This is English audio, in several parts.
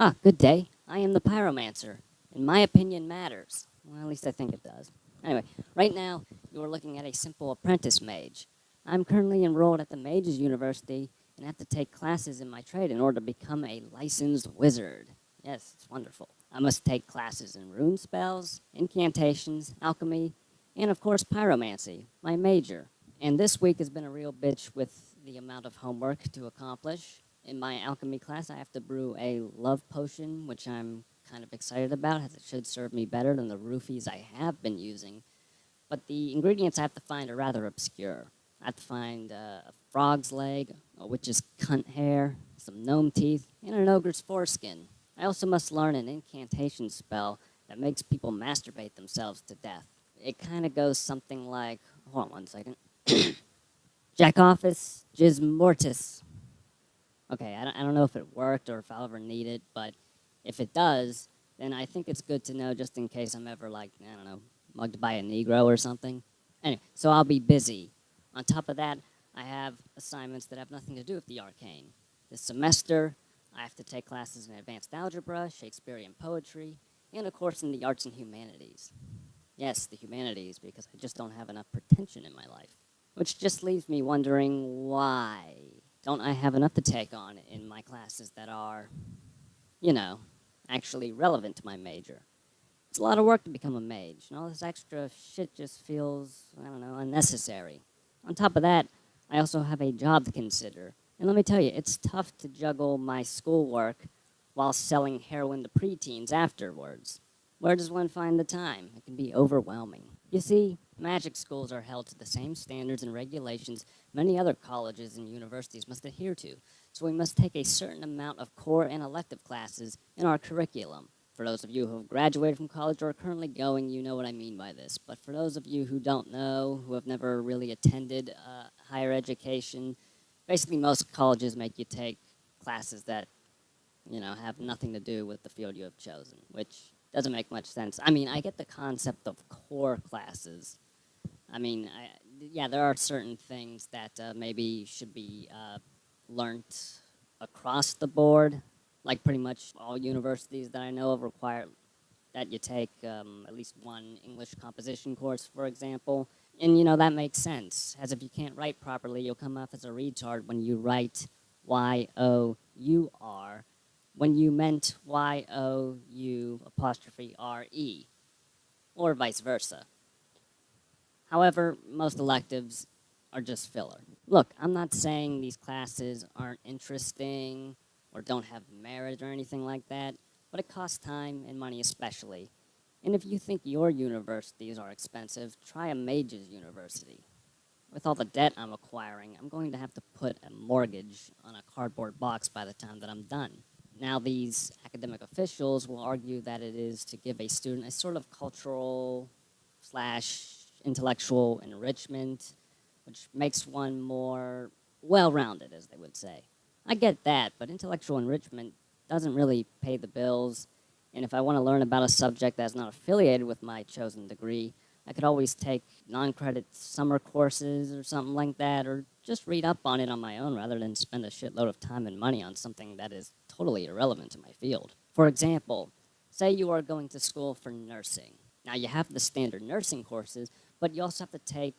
Ah, good day. I am the pyromancer, and my opinion matters. Well, at least I think it does. Anyway, right now, you are looking at a simple apprentice mage. I'm currently enrolled at the Mages University and have to take classes in my trade in order to become a licensed wizard. Yes, it's wonderful. I must take classes in rune spells, incantations, alchemy, and of course pyromancy, my major. And this week has been a real bitch with the amount of homework to accomplish. In my alchemy class, I have to brew a love potion, which I'm kind of excited about, as it should serve me better than the roofies I have been using. But the ingredients I have to find are rather obscure. I have to find a frog's leg, a witch's cunt hair, some gnome teeth, and an ogre's foreskin. I also must learn an incantation spell that makes people masturbate themselves to death. It kind of goes something like, hold on one second. Jack office, jizz mortis. Okay, I don't know if it worked or if I'll ever need it, but if it does, then I think it's good to know just in case I'm ever, like, I don't know, mugged by a Negro or something. Anyway, so I'll be busy. On top of that, I have assignments that have nothing to do with the arcane. This semester, I have to take classes in advanced algebra, Shakespearean poetry, and a course in the arts and humanities. Yes, the humanities, because I just don't have enough pretension in my life. Which just leaves me wondering why don't I have enough to take on in my classes that are, you know, actually relevant to my major. It's a lot of work to become a mage, and all this extra shit just feels, I don't know, unnecessary. On top of that, I also have a job to consider. And let me tell you, it's tough to juggle my schoolwork while selling heroin to preteens afterwards. Where does one find the time? It can be overwhelming. You see, magic schools are held to the same standards and regulations many other colleges and universities must adhere to, so we must take a certain amount of core and elective classes in our curriculum. For those of you who have graduated from college or are currently going, you know what I mean by this. But for those of you who don't know, who have never really attended higher education, basically most colleges make you take classes that, have nothing to do with the field you have chosen, which doesn't make much sense. I mean, I get the concept of core classes. I mean, yeah, there are certain things that maybe should be learnt across the board. Like pretty much all universities that I know of require that you take at least one English composition course, for example. And, that makes sense, as if you can't write properly, you'll come off as a retard when you write Y-O-U-R when you meant Y-O-U apostrophe R-E, or vice versa. However, most electives are just filler. Look, I'm not saying these classes aren't interesting or don't have merit or anything like that, but it costs time and money especially. And if you think your universities are expensive, try a mage's university. With all the debt I'm acquiring, I'm going to have to put a mortgage on a cardboard box by the time that I'm done. Now, these academic officials will argue that it is to give a student a sort of cultural slash intellectual enrichment, which makes one more well-rounded, as they would say. I get that, but intellectual enrichment doesn't really pay the bills, and if I want to learn about a subject that's not affiliated with my chosen degree, I could always take non-credit summer courses or something like that, or just read up on it on my own rather than spend a shitload of time and money on something that is totally irrelevant to my field. For example, say you are going to school for nursing. Now, you have the standard nursing courses, but you also have to take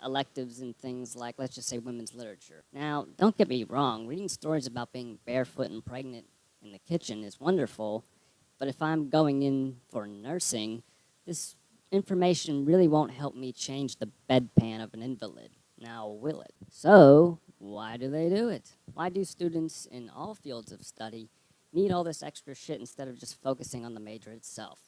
electives in things like, let's just say, women's literature. Now, don't get me wrong, reading stories about being barefoot and pregnant in the kitchen is wonderful, but if I'm going in for nursing, this information really won't help me change the bedpan of an invalid. Now, will it? So, why do they do it? Why do students in all fields of study need all this extra shit instead of just focusing on the major itself?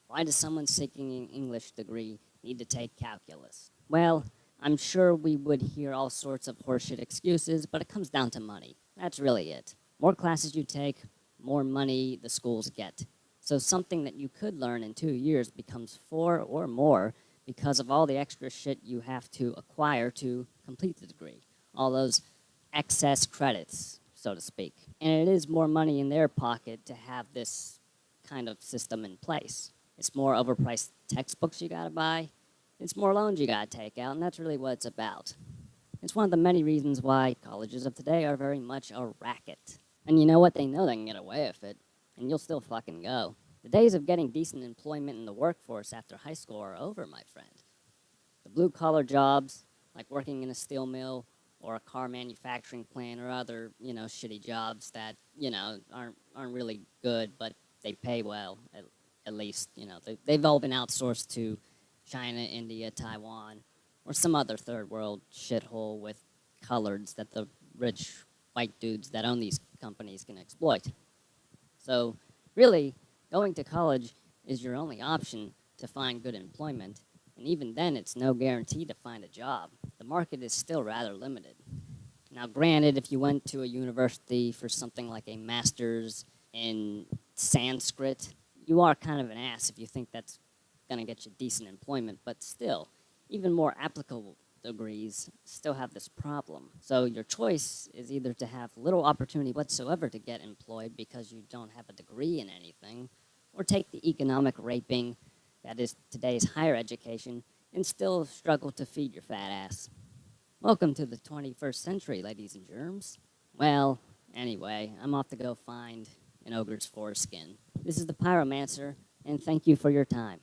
Why does someone seeking an English degree need to take calculus? Well, I'm sure we would hear all sorts of horseshit excuses, but it comes down to money. That's really it. More classes you take, more money the schools get. So something that you could learn in 2 years becomes 4 or more because of all the extra shit you have to acquire to complete the degree. All those excess credits, so to speak. And it is more money in their pocket to have this kind of system in place. It's more overpriced textbooks you gotta buy. It's more loans you gotta take out, and that's really what it's about. It's one of the many reasons why colleges of today are very much a racket. And you know what? They know they can get away with it. and you'll still fucking go. The days of getting decent employment in the workforce after high school are over, my friend. The blue-collar jobs, like working in a steel mill or a car manufacturing plant or other, shitty jobs that, aren't really good, but they pay well, at least, they've all been outsourced to China, India, Taiwan, or some other third world shithole with coloreds that the rich white dudes that own these companies can exploit. So, really, going to college is your only option to find good employment, and even then, it's no guarantee to find a job. The market is still rather limited. Now, granted, if you went to a university for something like a master's in Sanskrit, you are kind of an ass if you think that's going to get you decent employment, but still, even more applicable degrees still have this problem. So your choice is either to have little opportunity whatsoever to get employed because you don't have a degree in anything, or take the economic raping that is today's higher education and still struggle to feed your fat ass. Welcome to the 21st century, ladies and germs. Well, anyway, I'm off to go find an ogre's foreskin. This is the Pyromancer, and thank you for your time.